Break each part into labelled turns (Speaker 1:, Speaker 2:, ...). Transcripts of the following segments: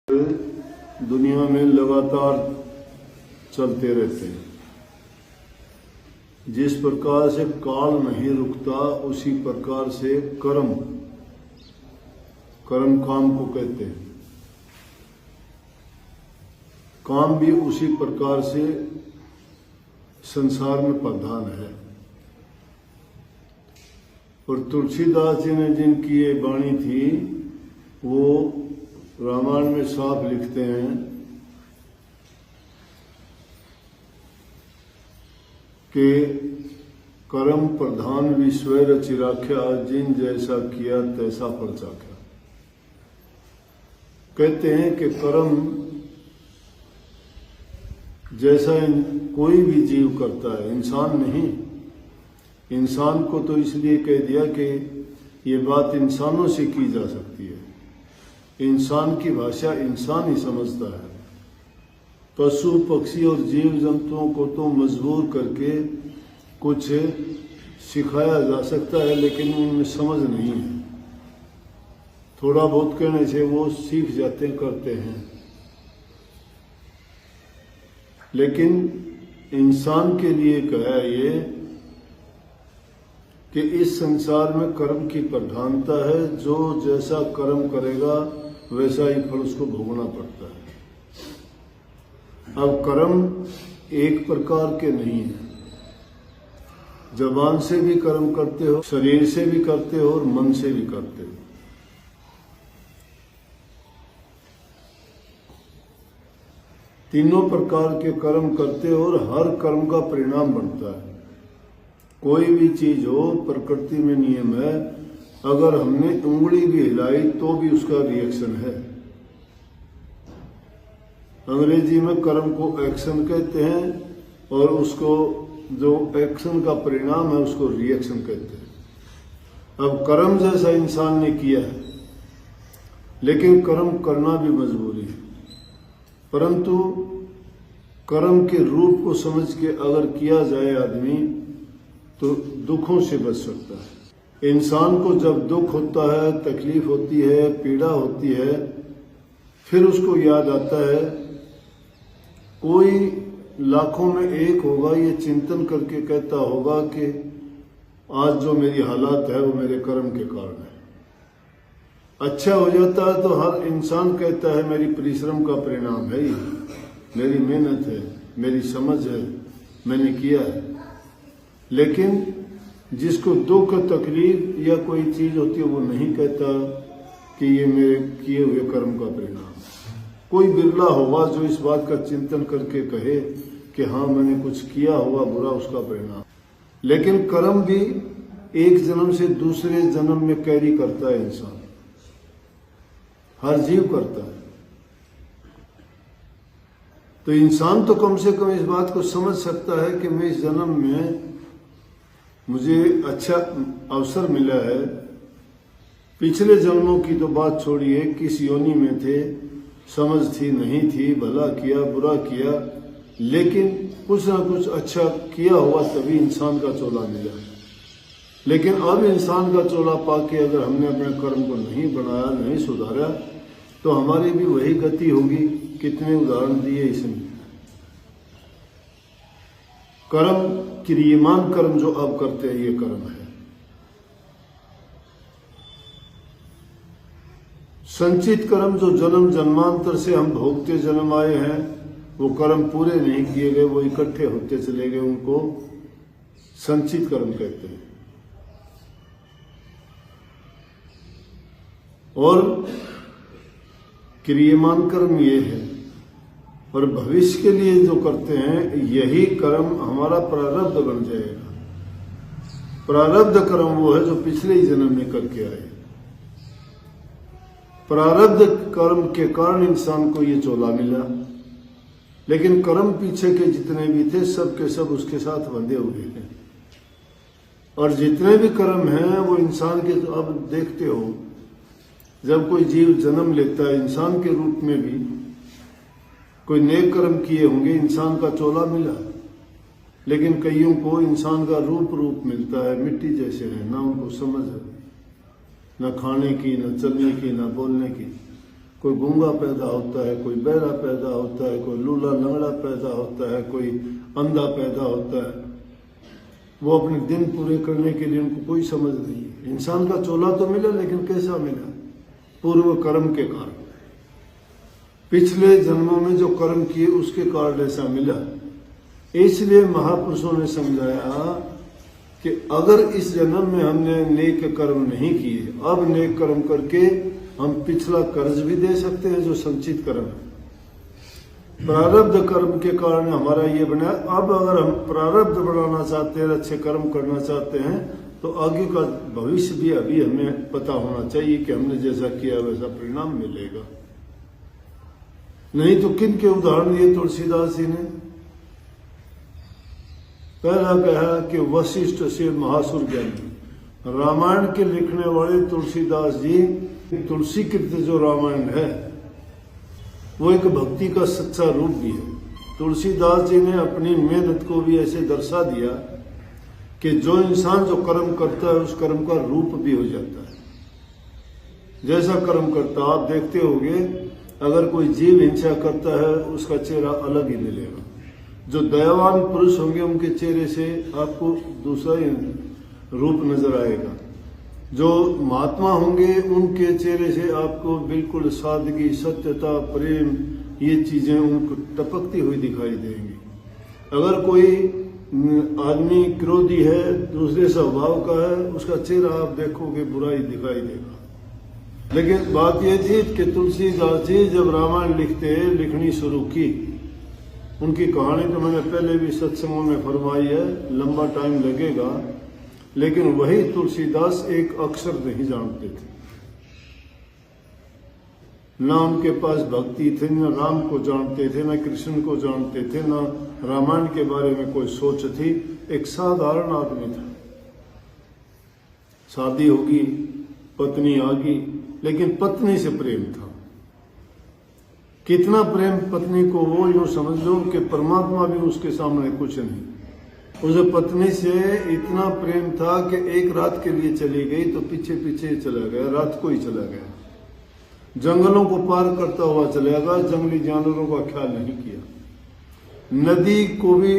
Speaker 1: दुनिया में लगातार चलते रहते हैं। जिस प्रकार से काल नहीं रुकता उसी प्रकार से कर्म काम को कहते हैं। काम भी उसी प्रकार से संसार में प्रधान है। और तुलसीदास जी ने जिनकी ये वाणी थी वो रामायण में साफ लिखते हैं कि कर्म प्रधान विश्व रचि राख्या, जिन जैसा किया तैसा फल चाख्या। कहते हैं कि कर्म जैसा कोई भी जीव करता है, इंसान नहीं। इंसान को तो इसलिए कह दिया कि ये बात इंसानों से की जा सकती है। इंसान की भाषा इंसान ही समझता है। पशु पक्षी और जीव जंतुओं को तो मजबूर करके कुछ सिखाया जा सकता है, लेकिन उनमें समझ नहीं है। थोड़ा बहुत कहने से वो सीख जाते करते हैं। लेकिन इंसान के लिए कहा ये कि इस संसार में कर्म की प्रधानता है। जो जैसा कर्म करेगा वैसा ही फल उसको भोगना पड़ता है। अब कर्म एक प्रकार के नहीं है। जबान से भी कर्म करते हो, शरीर से भी करते हो और मन से भी करते हो। तीनों प्रकार के कर्म करते हो और हर कर्म का परिणाम बनता है। कोई भी चीज हो, प्रकृति में नियम है, अगर हमने उंगली भी हिलाई तो भी उसका रिएक्शन है। अंग्रेजी में कर्म को एक्शन कहते हैं और उसको जो एक्शन का परिणाम है उसको रिएक्शन कहते हैं। अब कर्म जैसा इंसान ने किया है, लेकिन कर्म करना भी मजबूरी है। परंतु कर्म के रूप को समझ के अगर किया जाए आदमी तो दुखों से बच सकता है। इंसान को जब दुख होता है, तकलीफ होती है, पीड़ा होती है, फिर उसको याद आता है, कोई लाखों में एक होगा ये चिंतन करके कहता होगा कि आज जो मेरी हालात है वो मेरे कर्म के कारण है। अच्छा हो जाता है तो हर इंसान कहता है मेरी परिश्रम का परिणाम है, ये मेरी मेहनत है, मेरी समझ है, मैंने किया है। लेकिन जिसको दुख तकलीफ या कोई चीज होती है वो नहीं कहता कि ये मेरे किए हुए कर्म का परिणाम। कोई बिरला होगा जो इस बात का चिंतन करके कहे कि हाँ मैंने कुछ किया हुआ बुरा उसका परिणाम। लेकिन कर्म भी एक जन्म से दूसरे जन्म में कैरी करता है इंसान, हर जीव करता है। तो इंसान तो कम से कम इस बात को समझ सकता है कि मैं इस जन्म में मुझे अच्छा अवसर मिला है। पिछले जन्मों की तो बात छोड़िए, किस योनि में थे, समझ थी नहीं थी, भला किया बुरा किया, लेकिन कुछ ना कुछ अच्छा किया हुआ तभी इंसान का चोला मिला। लेकिन अब इंसान का चोला पाके अगर हमने अपने कर्म को नहीं बनाया, नहीं सुधारा, तो हमारी भी वही गति होगी। कितने उदाहरण दिए इसमें। कर्म क्रियमान कर्म जो अब करते हैं ये कर्म है। संचित कर्म जो जन्म जन्मांतर से हम भोगते जन्म आए हैं, वो कर्म पूरे नहीं किए गए, वो इकट्ठे होते चले गए, उनको संचित कर्म कहते हैं। और क्रियमान कर्म ये है। और भविष्य के लिए जो करते हैं यही कर्म हमारा प्रारब्ध बन जाएगा। प्रारब्ध कर्म वो है जो पिछले ही जन्म में करके आए। प्रारब्ध कर्म के कारण इंसान को ये चोला मिला। लेकिन कर्म पीछे के जितने भी थे सब के सब उसके साथ बंधे हुए हैं। और जितने भी कर्म हैं वो इंसान के, अब देखते हो जब कोई जीव जन्म लेता है इंसान के रूप में भी, कोई नेक कर्म किए होंगे, इंसान का चोला मिला। लेकिन कईयों को इंसान का रूप मिलता है, मिट्टी जैसे है, ना उनको समझ है, न खाने की, न चलने की, न बोलने की। कोई गूंगा पैदा होता है, कोई बहरा पैदा होता है, कोई लूला लंगड़ा पैदा होता है, कोई अंधा पैदा होता है। वो अपने दिन पूरे करने के लिए उनको कोई समझ नहीं है। इंसान का चोला तो मिला, लेकिन कैसा मिला? पूर्व कर्म के कारण, पिछले जन्मों में जो कर्म किए उसके कारण ऐसा मिला। इसलिए महापुरुषों ने समझाया कि अगर इस जन्म में हमने नेक कर्म नहीं किए, अब नेक कर्म करके हम पिछला कर्ज भी दे सकते हैं जो संचित कर्म है। प्रारब्ध कर्म के कारण हमारा ये बना। अब अगर हम प्रारब्ध बढ़ाना चाहते हैं, अच्छे कर्म करना चाहते हैं, तो आगे का भविष्य भी अभी हमें पता होना चाहिए कि हमने जैसा किया वैसा परिणाम मिलेगा। नहीं तो किन के उदाहरण दिए तुलसीदास जी ने? पहला कहा कि वशिष्ठ से महासुर ज्ञानी। रामायण के लिखने वाले तुलसीदास जी, तुलसी कृत जो रामायण है वो एक भक्ति का सच्चा रूप भी है। तुलसीदास जी ने अपनी मेहनत को भी ऐसे दर्शा दिया कि जो इंसान जो कर्म करता है उस कर्म का रूप भी हो जाता है। जैसा कर्म करता, आप देखते होंगे अगर कोई जीव हिंसा करता है उसका चेहरा अलग ही मिलेगा। जो दयावान पुरुष होंगे उनके चेहरे से आपको दूसरा ही रूप नजर आएगा। जो महात्मा होंगे उनके चेहरे से आपको बिल्कुल सादगी, सत्यता, प्रेम, ये चीजें उनको टपकती हुई दिखाई देंगी। अगर कोई आदमी क्रोधी है, दूसरे स्वभाव का है, उसका चेहरा आप देखोगे बुराई दिखाई देगा। लेकिन बात यह थी कि तुलसीदास जी जब रामायण लिखनी शुरू की, उनकी कहानी तो मैंने पहले भी सत्संगों में फरमाई है, लंबा टाइम लगेगा, लेकिन वही तुलसीदास एक अक्षर नहीं जानते थे। ना उनके पास भक्ति थी, न राम को जानते थे, न कृष्ण को जानते थे, न रामायण के बारे में कोई सोच थी। एक साधारण आदमी था। शादी होगी, पत्नी आ गई, लेकिन पत्नी से प्रेम था। कितना प्रेम पत्नी को, वो यूं समझ लो कि परमात्मा भी उसके सामने कुछ नहीं। उसे पत्नी से इतना प्रेम था कि एक रात के लिए चली गई तो पीछे पीछे चला गया, रात को ही चला गया। जंगलों को पार करता हुआ चलेगा, जंगली जानवरों का ख्याल नहीं किया। नदी को भी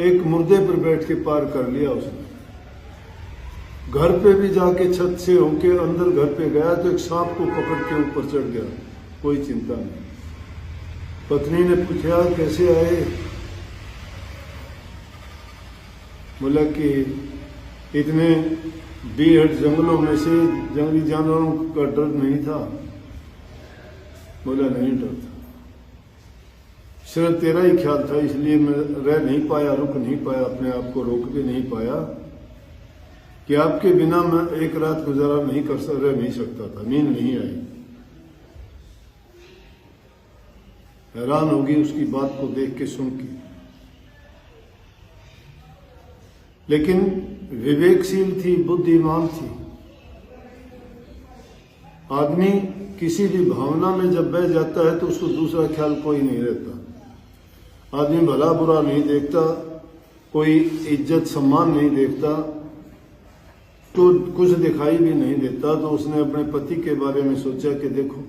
Speaker 1: एक मुर्दे पर बैठ के पार कर लिया उसने। घर पे भी जाके छत से होके अंदर घर पे गया तो एक सांप को पकड़ के ऊपर चढ़ गया, कोई चिंता नहीं। पत्नी ने पूछा कैसे आए? बोला कि इतने बीहट जंगलों में से जंगली जानवरों का डर नहीं था। बोला नहीं डर था, सिर्फ तेरा ही ख्याल था, इसलिए मैं रह नहीं पाया, रुक नहीं पाया, अपने आप को रोक भी नहीं पाया कि आपके बिना मैं एक रात गुजारा नहीं रह नहीं सकता था, नींद नहीं आई। हैरान होगी उसकी बात को देख के, सुन के। लेकिन विवेकशील थी, बुद्धिमान थी। आदमी किसी भी भावना में जब बह जाता है तो उसको दूसरा ख्याल कोई नहीं रहता। आदमी भला बुरा नहीं देखता, कोई इज्जत सम्मान नहीं देखता, तो कुछ दिखाई भी नहीं देता। तो उसने अपने पति के बारे में सोचा कि देखो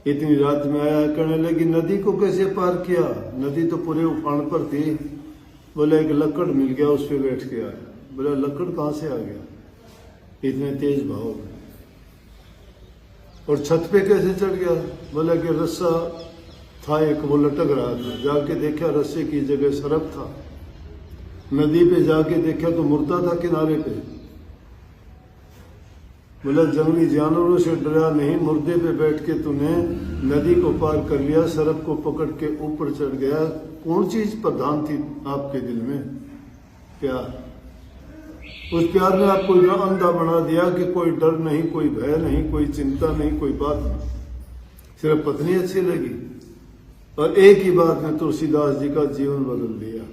Speaker 1: इतनी रात में आया, कहने लगी नदी को कैसे पार किया? नदी तो पूरे उफान पर थी। बोला एक लकड़ मिल गया, उस पर बैठ के आया। बोला लकड़ कहां से आ गया इतने तेज भाव में? और छत पे कैसे चढ़ गया? बोला कि रस्सा था एक, वो लटक रहा था। जाके देखा रस्से की जगह सरप था। नदी पे जाके देखा तो मुर्दा था किनारे पे। बोला जंगली जानवरों से डरा नहीं, मुर्दे पे बैठ के तूने नदी को पार कर लिया, सरप को पकड़ के ऊपर चढ़ गया। कौन चीज प्रधान थी आपके दिल में? प्यार। उस प्यार ने आपको इतना अंधा बना दिया कि कोई डर नहीं, कोई भय नहीं, कोई चिंता नहीं, कोई बात नहीं, सिर्फ पत्नी अच्छी लगी। और एक ही बात ने तुलसीदास जी का जीवन बदल दिया।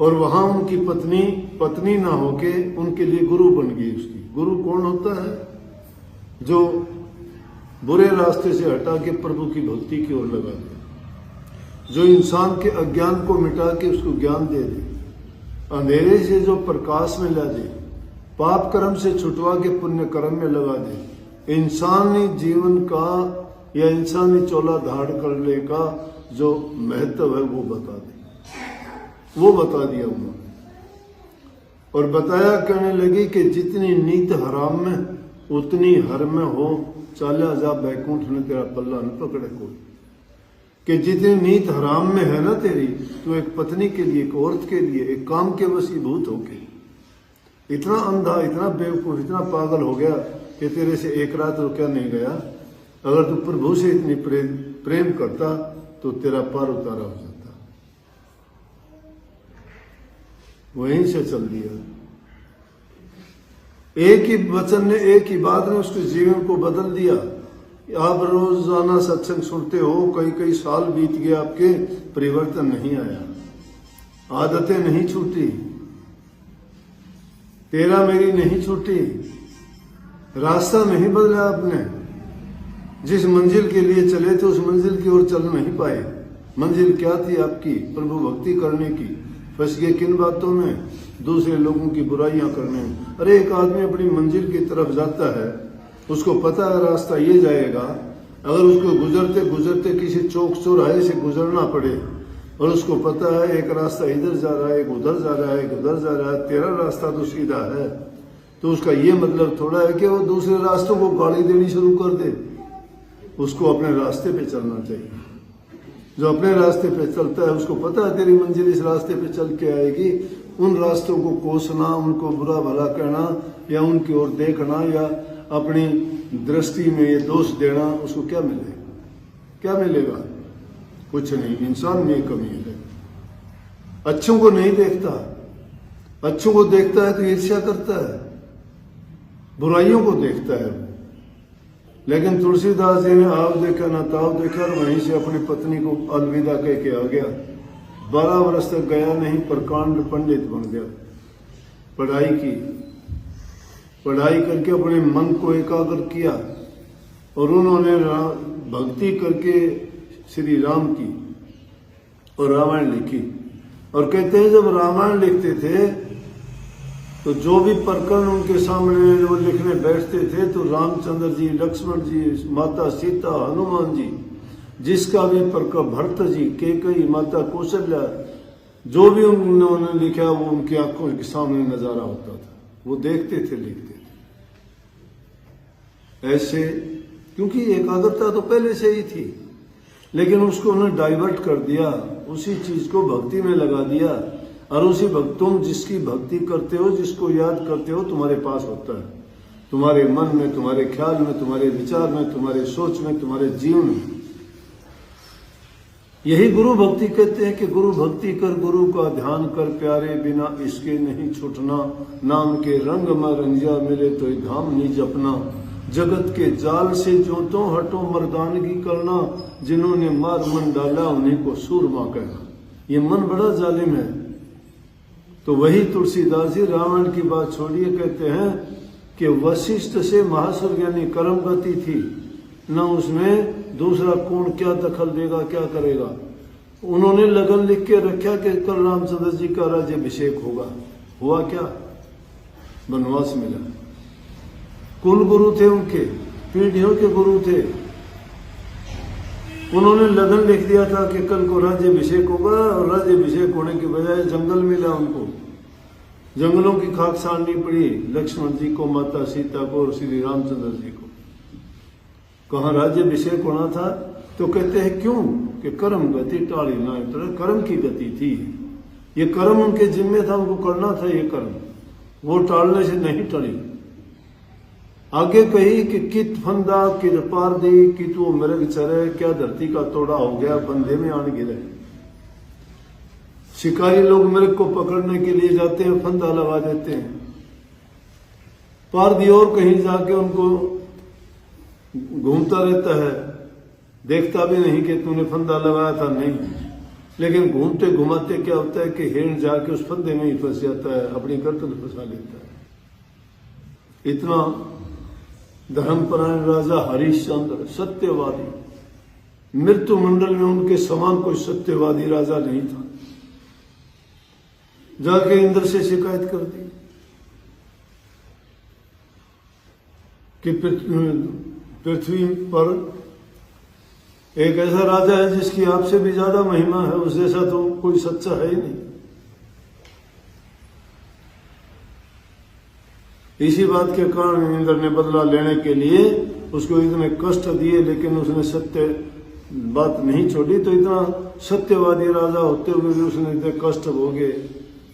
Speaker 1: और वहां उनकी पत्नी ना होके उनके लिए गुरु बन गई। उसकी गुरु कौन होता है? जो बुरे रास्ते से हटा के प्रभु की भक्ति की ओर लगा दे, जो इंसान के अज्ञान को मिटा के उसको ज्ञान दे दे, अंधेरे से जो प्रकाश में ला दे, पाप कर्म से छुटवा के पुण्य कर्म में लगा दे, इंसानी जीवन का या इंसानी चोला धाड़ करने का जो महत्व है वो बता दी, वो बता दिया उन्होंने। और बताया कहने लगी कि जितनी नीत हराम में उतनी हर में हो, चाला जा बैकुंठ ने तेरा पल्ला न पकड़े कोई। कि जितनी नीत हराम में है ना तेरी, तो एक पत्नी के लिए, एक औरत के लिए, एक काम के वशीभूत होके इतना अंधा, इतना बेवकूफ, इतना पागल हो गया कि तेरे से एक रात रुका नहीं गया। अगर तू प्रभु से इतनी प्रेम करता तो तेरा पार उतारा हो जाता। वहीं से चल दिया। एक ही वचन ने, एक ही बात ने उसके जीवन को बदल दिया। आप रोजाना सत्संग सुनते हो, कई कई साल बीत गए आपके, परिवर्तन नहीं आया, आदतें नहीं छूटी, तेरा मेरी नहीं छूटी, रास्ता नहीं बदला आपने। जिस मंजिल के लिए चले थे उस मंजिल की ओर चल नहीं पाए। मंजिल क्या थी आपकी? प्रभु भक्ति करने की। फंस गए किन बातों में? दूसरे लोगों की बुराइयां करने में। अरे एक आदमी अपनी मंजिल की तरफ जाता है, उसको पता है रास्ता ये जाएगा, अगर उसको गुजरते गुजरते किसी चौक चौराहे से गुजरना पड़े और उसको पता है एक रास्ता इधर जा रहा है, एक उधर जा रहा है, एक उधर जा रहा है, तेरा रास्ता तो सीधा है, तो उसका ये मतलब थोड़ा है कि वो दूसरे रास्तों को गाली देनी शुरू कर दे। उसको अपने रास्ते पे चलना चाहिए। जो अपने रास्ते पे चलता है उसको पता है तेरी मंजिल इस रास्ते पे चल के आएगी। उन रास्तों को कोसना, उनको बुरा भला कहना या उनकी ओर देखना या अपनी दृष्टि में ये दोष देना, उसको क्या मिलेगा? क्या मिलेगा? कुछ नहीं। इंसान में कमी है, अच्छों को नहीं देखता, अच्छों को देखता है तो ईर्ष्या करता है, बुराइयों को देखता है। लेकिन तुलसीदास जी ने आव देखा ना ताव देखा और वहीं से अपनी पत्नी को अलविदा कह के आ गया। 12 वर्ष तक गया नहीं, प्रकांड पंडित बन गया। पढ़ाई की, पढ़ाई करके अपने मन को एकाग्र किया और उन्होंने भक्ति करके श्री राम की और रामायण लिखी। और कहते हैं जब रामायण लिखते थे तो जो भी प्रकरण उनके सामने वो लिखने बैठते थे तो रामचंद्र जी, लक्ष्मण जी, माता सीता, हनुमान जी, जिसका भी प्रकरण, भरत जी, कैकेयी, माता कौशल्या, जो भी उन्होंने लिखा वो उनकी आंखों के सामने नजारा होता था। वो देखते थे, लिखते थे ऐसे, क्योंकि एकाग्रता तो पहले से ही थी, लेकिन उसको उन्होंने डाइवर्ट कर दिया, उसी चीज को भक्ति में लगा दिया। और उसी भक्त, तुम जिसकी भक्ति करते हो, जिसको याद करते हो, तुम्हारे पास होता है, तुम्हारे मन में, तुम्हारे ख्याल में, तुम्हारे विचार में, तुम्हारे सोच में, तुम्हारे जीवन में। यही गुरु भक्ति कहते हैं कि गुरु भक्ति कर, गुरु का ध्यान कर, प्यारे बिना इसके नहीं छूटना, नाम के रंग में रंजिया मिले तो धाम निज अपना, जगत के जाल से जो तो हटो मर्दानगी करना, जिन्होंने मार मन डाला उन्हीं को सूरमा कहना। ये मन बड़ा जालिम है। तो वही तुलसीदास जी रावण की बात छोड़िए, कहते हैं कि वशिष्ठ से महासुर यानी कर्म गति थी, न उसमें दूसरा कौन क्या दखल देगा, क्या करेगा। उन्होंने लगन लिख के रखा कि कल रामचंद्र जी का राज्याभिषेक होगा। हुआ क्या? वनवास मिला। कुल गुरु थे उनके, पीढ़ियों के गुरु थे। उन्होंने लगन लिख दिया था कि कल को राज्याभिषेक होगा, और राज्याभिषेक होने के बजाय जंगल मिला उनको। जंगलों की खाक छाननी पड़ी लक्ष्मण जी को, माता सीता को और श्री रामचंद्र जी को। कहाँ राज्याभिषेक होना था? तो कहते हैं क्यों कि कर्म गति टाड़ी ना, कर्म की गति थी। ये कर्म उनके जिम्मे था, उनको करना था ये कर्म, वो टालने से नहीं टली। आगे कही कि कित फंदा कित पार दी, कित वो मृग चरे, क्या धरती का तोड़ा हो गया, बंधे में आन गिरे। शिकारी लोग मृग को पकड़ने के लिए जाते हैं, फंदा लगा देते हैं, पार दी और कहीं जाके उनको घूमता रहता है, देखता भी नहीं कि तूने फंदा लगाया था, नहीं। लेकिन घूमते घुमाते क्या होता है कि हिरण जाके उस फंदे में ही फंस जाता है, अपनी गर्दन फंसा लेता है। इतना धर्मपरायण राजा हरिश्चंद्र सत्यवादी, मृत्यु मंडल में उनके समान कोई सत्यवादी राजा नहीं था। जाके इंद्र से शिकायत कर दी कि पृथ्वी पर एक ऐसा राजा है जिसकी आपसे भी ज्यादा महिमा है, उस जैसा तो कोई सच्चा है ही नहीं। इसी बात के कारण इंद्र ने बदला लेने के लिए उसको इतने कष्ट दिए, लेकिन उसने सत्य बात नहीं छोड़ी। तो इतना सत्यवादी राजा होते हुए भी उसने इतने कष्ट भोगे,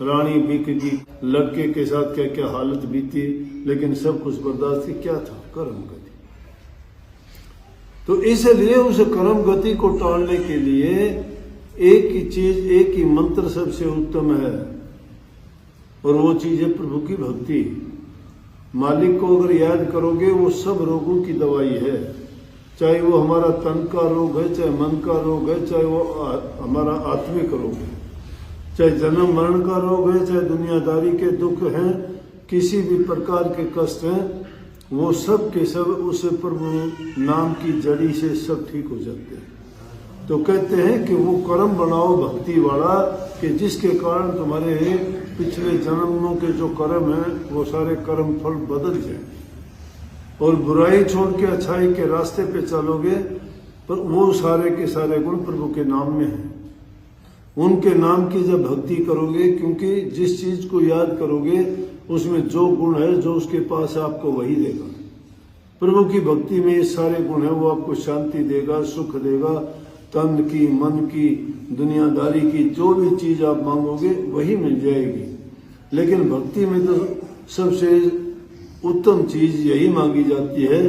Speaker 1: रानी बिक गई, लड़के के साथ क्या क्या हालत बीती, लेकिन सब कुछ बर्दाश्त की। क्या था? कर्म गति। तो इसलिए उस कर्म गति को टालने के लिए एक ही चीज, एक ही मंत्र सबसे उत्तम है, और वो चीज है प्रभु की भक्ति। मालिक को अगर याद करोगे, वो सब रोगों की दवाई है। चाहे वो हमारा तन का रोग है, चाहे मन का रोग है, चाहे वो हमारा आत्मिक रोग है, चाहे जन्म मरण का रोग है, चाहे दुनियादारी के दुख हैं, किसी भी प्रकार के कष्ट हैं, वो सब के सब उस प्रभु नाम की जड़ी से सब ठीक हो जाते हैं। तो कहते हैं कि वो कर्म बनाओ भक्ति वाला, कि जिसके कारण तुम्हारे पिछले जन्मों के जो कर्म हैं वो सारे कर्म फल बदल जाए, और बुराई छोड़ के अच्छाई के रास्ते पे चलोगे, पर वो सारे के सारे गुण प्रभु के नाम में हैं। उनके नाम की जब भक्ति करोगे, क्योंकि जिस चीज को याद करोगे उसमें जो गुण है, जो उसके पास है, आपको वही देगा। प्रभु की भक्ति में ये सारे गुण है, वो आपको शांति देगा, सुख देगा, तन की, मन की, दुनियादारी की जो भी चीज आप मांगोगे वही मिल जाएगी। लेकिन भक्ति में तो सबसे उत्तम चीज यही मांगी जाती है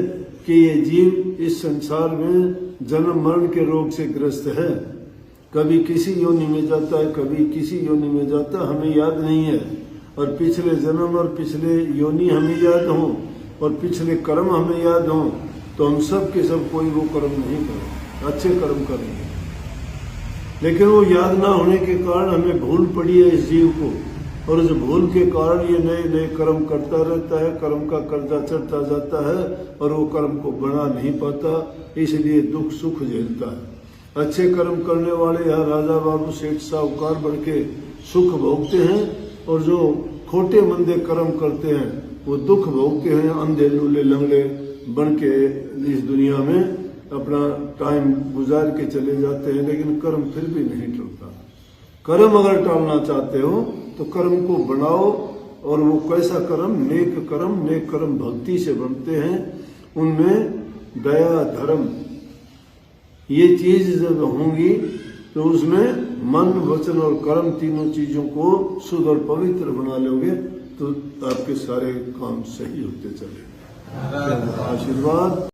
Speaker 1: कि ये जीव इस संसार में जन्म मरण के रोग से ग्रस्त है, कभी किसी योनि में जाता है, कभी किसी योनि में जाता है, हमें याद नहीं है, और पिछले जन्म और पिछले योनि हमें याद हो, और पिछले कर्म हमें याद हो, तो हम सब के सब कोई वो कर्म नहीं करें, अच्छे कर्म करेंगे। लेकिन वो याद ना होने के कारण हमें भूल पड़ी है इस जीव को, और उस भूल के कारण ये नए नए कर्म करता रहता है, कर्म का कर्जा चढ़ता जाता है, और वो कर्म को बना नहीं पाता, इसलिए दुख सुख झेलता है। अच्छे कर्म करने वाले यहाँ राजा बाबू सेठ साहूकार बढ़ के सुख भोगते हैं, और जो खोटे मंदे कर्म करते हैं वो दुख भोगते हैं, अंधे लूले लंगड़े बन के इस दुनिया में अपना टाइम गुजार के चले जाते हैं, लेकिन कर्म फिर भी नहीं टलता। कर्म अगर टालना चाहते हो तो कर्म को बनाओ, और वो कैसा कर्म? नेक कर्म। नेक कर्म भक्ति से बनते हैं, उनमें दया धर्म ये चीज जब होंगी तो उसमें मन वचन और कर्म तीनों चीजों को शुद्ध और पवित्र बना लोगे, तो आपके सारे काम सही होते चले। आशीर्वाद।